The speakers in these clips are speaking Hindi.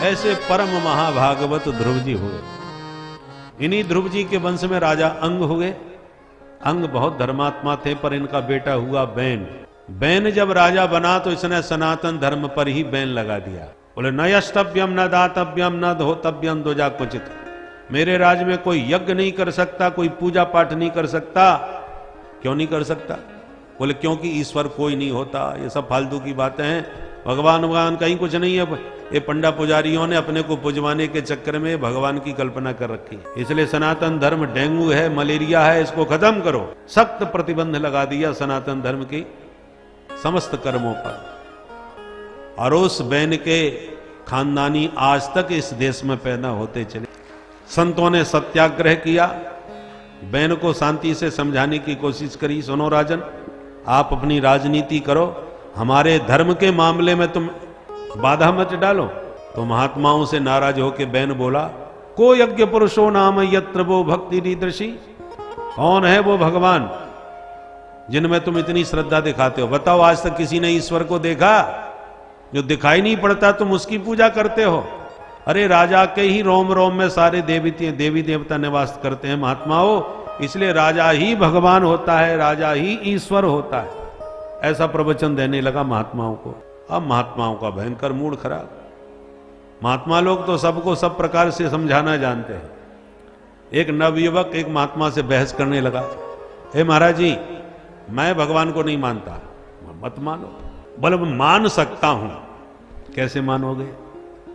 ऐसे परम महाभागवत ध्रुव जी हुए। इन्हीं ध्रुव जी के वंश में राजा अंग हुए। अंग बहुत धर्मात्मा थे, पर इनका बेटा हुआ बैन। बैन जब राजा बना तो इसने सनातन धर्म पर ही बैन लगा दिया। बोले न यष्टव्यम न दातव्यम न धोतव्यम दोजा कुचित। मेरे राज्य में कोई यज्ञ नहीं कर सकता, कोई पूजा पाठ नहीं कर सकता। क्यों नहीं कर सकता? बोले क्योंकि ईश्वर कोई नहीं होता। ये सब फालतू की बातें हैं। भगवान कहीं कुछ नहीं है। ये पंडा पुजारियों ने अपने को पुजवाने के चक्कर में भगवान की कल्पना कर रखी है। इसलिए सनातन धर्म डेंगू है, मलेरिया है, इसको खत्म करो। सख्त प्रतिबंध लगा दिया सनातन धर्म की समस्त कर्मों पर। और उस बैन के खानदानी आज तक इस देश में पैदा होते चले। संतों ने सत्याग्रह किया, बैन को शांति से समझाने की कोशिश करी। सुनो राजन, आप अपनी राजनीति करो, हमारे धर्म के मामले में तुम बाधा मत डालो। तो महात्माओं से नाराज होकर बैन बोला, को यज्ञ पुरुषो नाम यत्र वो भक्ति रीदृषि। कौन है वो भगवान जिनमें तुम इतनी श्रद्धा दिखाते हो? बताओ, आज तक किसी ने ईश्वर को देखा? जो दिखाई नहीं पड़ता तुम उसकी पूजा करते हो। अरे राजा के ही रोम रोम में सारे देवी देवता निवास करते हैं महात्माओं। इसलिए राजा ही भगवान होता है, राजा ही ईश्वर होता है। ऐसा प्रवचन देने लगा महात्माओं को। अब महात्माओं का भयंकर मूड खराब। महात्मा लोग तो सबको सब प्रकार से समझाना जानते हैं। एक नवयुवक एक महात्मा से बहस करने लगा, हे महाराज जी, मैं भगवान को नहीं मानता। मत मानो। बोले मान सकता हूं। कैसे मानोगे?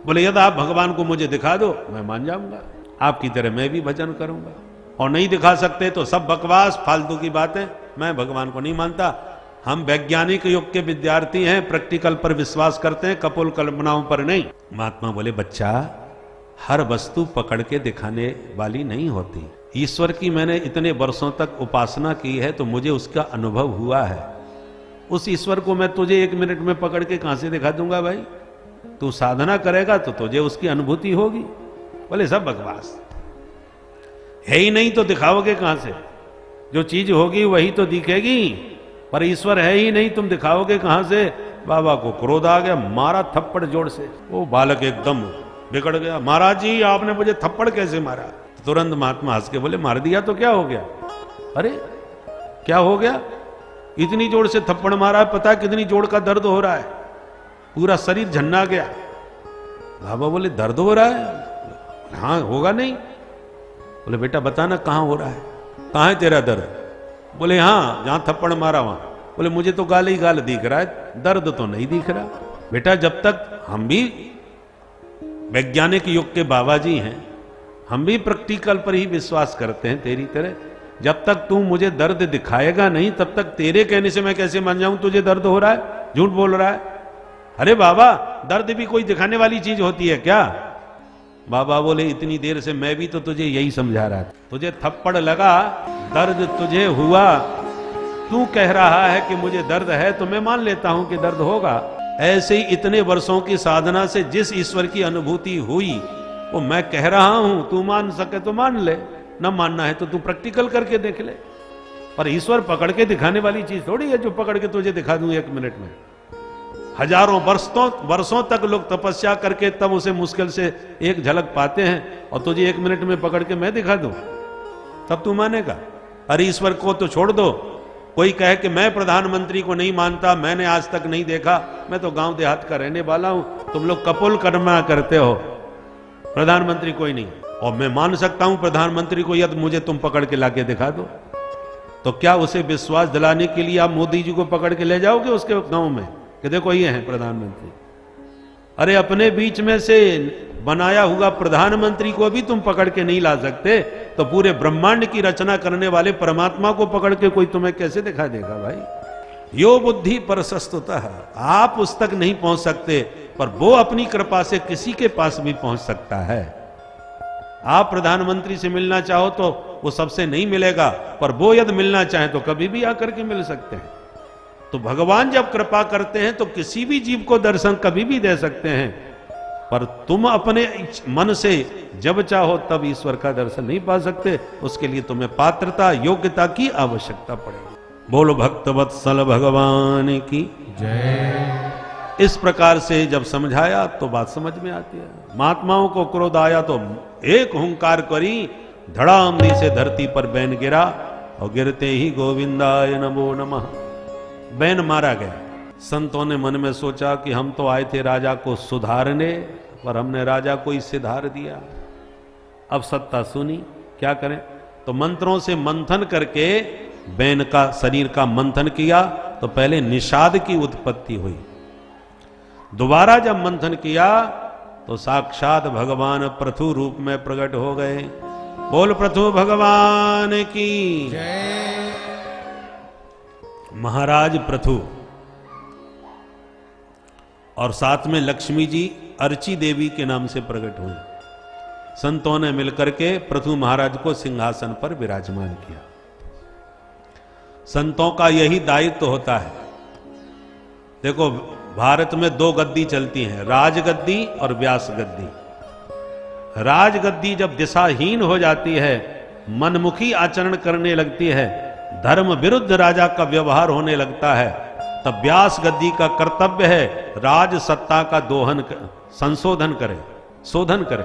बोले यदि आप भगवान को मुझे दिखा दो मैं मान जाऊंगा, आपकी तरह मैं भी भजन करूंगा। और नहीं दिखा सकते तो सब बकवास फालतू की बातें, मैं भगवान को नहीं मानता। हम वैज्ञानिक युग के विद्यार्थी हैं, प्रैक्टिकल पर विश्वास करते हैं, कपोल कल्पनाओं पर नहीं। महात्मा बोले बच्चा, हर वस्तु पकड़ के दिखाने वाली नहीं होती। ईश्वर की मैंने इतने वर्षों तक उपासना की है तो मुझे उसका अनुभव हुआ है। उस ईश्वर को मैं तुझे 1 मिनट में पकड़ के कहां से दिखा दूंगा भाई? तू साधना करेगा तो तुझे उसकी अनुभूति होगी। बोले सब बकवास है ही नहीं तो दिखाओगे कहां से? जो चीज होगी वही तो दिखेगी, पर ईश्वर है ही नहीं, तुम दिखाओगे कहां से? बाबा को क्रोध आ गया, मारा थप्पड़ जोर से। वो बालक एकदम बिगड़ गया, महाराज जी आपने मुझे थप्पड़ कैसे मारा? तुरंत महात्मा हंस के बोले, मार दिया तो क्या हो गया? अरे क्या हो गया? इतनी जोर से थप्पड़ मारा है, पता है कितनी जोर का दर्द हो रहा है? पूरा शरीर झन्ना गया। बाबा बोले दर्द हो रहा है? हाँ होगा नहीं। बोले बेटा बताना कहां हो रहा है, कहां है तेरा दर्द? बोले हाँ जहां थप्पड़ मारा वहां। बोले मुझे तो गाल ही गाल दिख रहा है, दर्द तो नहीं दिख रहा। बेटा जब तक हम भी वैज्ञानिक युग के बाबा जी हैं, हम भी प्रैक्टिकल पर ही विश्वास करते हैं तेरी तरह। जब तक तू मुझे दर्द दिखाएगा नहीं तब तक तेरे कहने से मैं कैसे मान जाऊं तुझे दर्द हो रहा है? झूठ बोल रहा है। अरे बाबा दर्द भी कोई दिखाने वाली चीज होती है क्या? बाबा बोले इतनी देर से मैं भी तो तुझे यही समझा रहा था। तुझे थप्पड़ लगा, दर्द तुझे हुआ, तू कह रहा है कि मुझे दर्द है तो मैं मान लेता हूं कि दर्द होगा। ऐसे ही इतने वर्षों की साधना से जिस ईश्वर की अनुभूति हुई वो मैं कह रहा हूं, तू मान सके तो मान ले, न मानना है तो तू प्रैक्टिकल करके देख ले। पर ईश्वर पकड़ के दिखाने वाली चीज थोड़ी है जो पकड़ के तुझे दिखा दूं 1 मिनट में। हजारों वर्षों तक लोग तपस्या करके तब उसे मुश्किल से एक झलक पाते हैं, और तुझे 1 मिनट में पकड़ के मैं दिखा दूं तब तू मानेगा? अरे ईश्वर को तो छोड़ दो। कोई कहे कि मैं प्रधानमंत्री को नहीं मानता, मैंने आज तक नहीं देखा, मैं तो गांव देहात का रहने वाला हूं, तुम लोग कपोल कर्मा करते हो, प्रधानमंत्री कोई नहीं। और मैं मान सकता हूं प्रधानमंत्री को, यदि मुझे तुम पकड़ के लाके दिखा दो। तो क्या उसे विश्वास दिलाने के लिए आप मोदी जी को पकड़ के ले जाओगे उसके गांव में कि देखो ये है प्रधानमंत्री? अरे अपने बीच में से बनाया हुआ प्रधानमंत्री को भी तुम पकड़ के नहीं ला सकते, तो पूरे ब्रह्मांड की रचना करने वाले परमात्मा को पकड़ के कोई तुम्हें कैसे दिखा देगा भाई? यो बुद्धि परसस्तुतः, आप उस तक नहीं पहुंच सकते, पर वो अपनी कृपा से किसी के पास भी पहुंच सकता है। आप प्रधानमंत्री से मिलना चाहो तो वो सबसे नहीं मिलेगा, पर वो यदि मिलना चाहे तो कभी भी आकर के मिल सकते हैं। तो भगवान जब कृपा करते हैं तो किसी भी जीव को दर्शन कभी भी दे सकते हैं, पर तुम अपने मन से जब चाहो तब ईश्वर का दर्शन नहीं पा सकते। उसके लिए तुम्हें पात्रता योग्यता की आवश्यकता पड़ेगी। बोलो भक्तवत्सल भगवान की जय। इस प्रकार से जब समझाया तो बात समझ में आती है। महात्माओं को क्रोध आया तो एक हुंकार करी, धड़ामनी से धरती पर बैन गिरा और गिरते ही गोविंदाय नमो नमः बैन मारा गया। संतों ने मन में सोचा कि हम तो आए थे राजा को सुधारने, पर हमने राजा को ही सिधार दिया। अब सत्ता सुनी, क्या करें? तो मंत्रों से मंथन करके बैन का शरीर का मंथन किया तो पहले निषाद की उत्पत्ति हुई। दोबारा जब मंथन किया तो साक्षात भगवान पृथु रूप में प्रकट हो गए। बोल पृथु भगवान की जय। महाराज पृथु और साथ में लक्ष्मी जी अर्ची देवी के नाम से प्रकट हुई। संतों ने मिलकर के पृथु महाराज को सिंहासन पर विराजमान किया। संतों का यही दायित्व होता है। देखो, भारत में दो गद्दी चलती हैं, राजगद्दी और व्यास गद्दी। राजगद्दी जब दिशाहीन हो जाती है, मनमुखी आचरण करने लगती है, धर्म विरुद्ध राजा का व्यवहार होने लगता है, तब व्यास गद्दी का कर्तव्य है राज सत्ता का दोहन संशोधन करे, शोधन करे।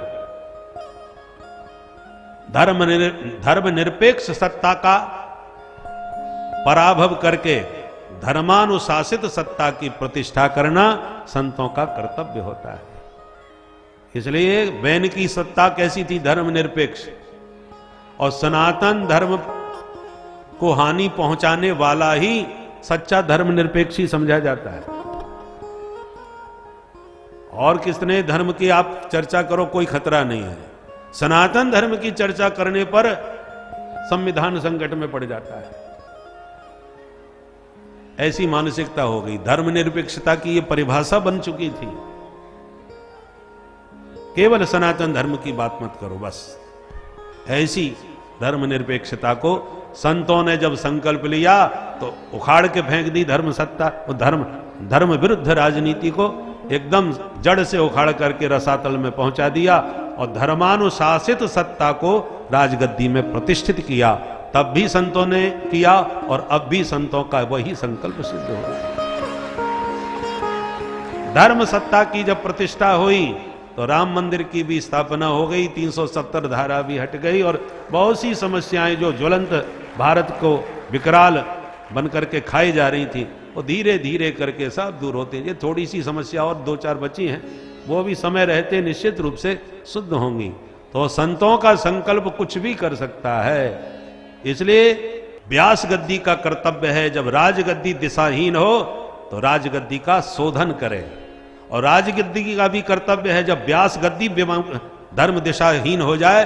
धर्म निरपेक्ष सत्ता का पराभव करके धर्मानुशासित सत्ता की प्रतिष्ठा करना संतों का कर्तव्य होता है। इसलिए बैन की सत्ता कैसी थी? धर्मनिरपेक्ष, और सनातन धर्म को हानि पहुंचाने वाला ही सच्चा धर्मनिरपेक्षी समझा जाता है। और किसने धर्म की आप चर्चा करो, कोई खतरा नहीं है। सनातन धर्म की चर्चा करने पर संविधान संकट में पड़ जाता है। ऐसी मानसिकता हो गई। धर्मनिरपेक्षता की यह परिभाषा बन चुकी थी। केवल सनातन धर्म की बात मत करो, बस। ऐसी धर्मनिरपेक्षता को संतों ने जब संकल्प लिया तो उखाड़ के फेंक दी धर्म सत्ता, धर्म विरुद्ध राजनीति को एकदम जड़ से उखाड़ करके रसातल में पहुंचा दिया और धर्मानुशासित सत्ता को राजगद्दी में प्रतिष्ठित किया। तब भी संतों ने किया और अब भी संतों का वही संकल्प सिद्ध हो गया। धर्म सत्ता की जब प्रतिष्ठा हुई तो राम मंदिर की भी स्थापना हो गई, 370 धारा भी हट गई और बहुत सी समस्याएं जो ज्वलंत भारत को विकराल बनकर के खाई जा रही थी, वो धीरे धीरे करके सब दूर होते। ये थोड़ी सी समस्या और 2-4 बची हैं, वो भी समय रहते निश्चित रूप से शुद्ध होंगी। तो संतों का संकल्प कुछ भी कर सकता है। इसलिए व्यास गद्दी का कर्तव्य है, जब राजगद्दी दिशाहीन हो तो राजगद्दी का शोधन करे, और राजगद्दी का भी कर्तव्य है जब व्यास गद्दी धर्म दिशाहीन हो जाए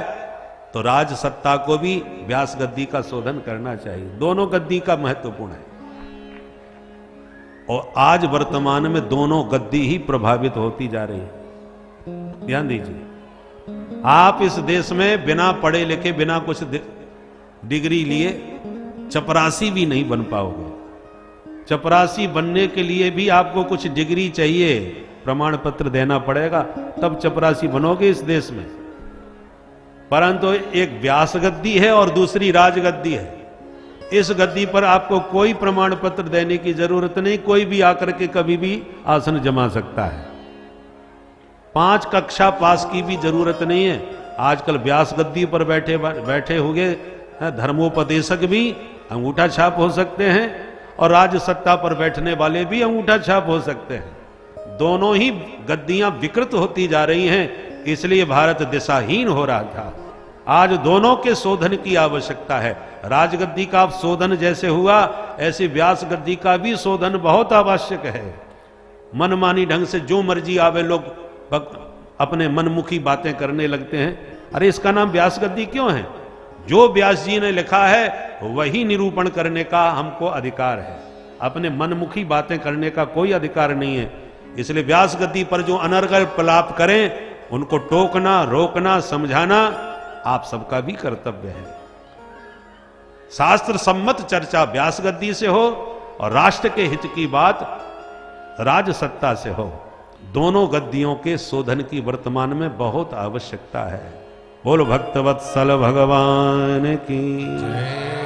तो राज सत्ता को भी व्यास गद्दी का शोधन करना चाहिए। दोनों गद्दी का महत्वपूर्ण है और आज वर्तमान में दोनों गद्दी ही प्रभावित होती जा रही है। ध्यान दीजिए, आप इस देश में बिना पढ़े लिखे, बिना कुछ डिग्री लिए चपरासी भी नहीं बन पाओगे। चपरासी बनने के लिए भी आपको कुछ डिग्री चाहिए, प्रमाण पत्र देना पड़ेगा, तब चपरासी बनोगे इस देश में। परंतु एक व्यास गद्दी है और दूसरी राजगद्दी है। इस गद्दी पर आपको कोई प्रमाण पत्र देने की जरूरत नहीं, कोई भी आकर के कभी भी आसन जमा सकता है। 5 कक्षा पास की भी जरूरत नहीं है। आजकल व्यास गद्दी पर बैठे हुए धर्मोपदेशक भी अंगूठा छाप हो सकते हैं और राज सत्ता पर बैठने वाले भी अंगूठा छाप हो सकते हैं। दोनों ही गद्दियां विकृत होती जा रही हैं, इसलिए भारत दिशाहीन हो रहा था। आज दोनों के शोधन की आवश्यकता है। राजगद्दी का शोधन जैसे हुआ, ऐसे व्यास गद्दी का भी शोधन बहुत आवश्यक है। मनमानी ढंग से जो मर्जी आवे लोग अपने मनमुखी बातें करने लगते हैं। अरे इसका नाम व्यास गद्दी क्यों है? जो व्यास जी ने लिखा है वही निरूपण करने का हमको अधिकार है, अपने मनमुखी बातें करने का कोई अधिकार नहीं है। इसलिए व्यास गद्दी पर जो अनर्गल प्रलाप करें उनको टोकना, रोकना, समझाना आप सबका भी कर्तव्य है। शास्त्र सम्मत चर्चा व्यास गद्दी से हो और राष्ट्र के हित की बात राज सत्ता से हो। दोनों गद्दियों के शोधन की वर्तमान में बहुत आवश्यकता है। बोलो भक्तवत्सल भगवान की।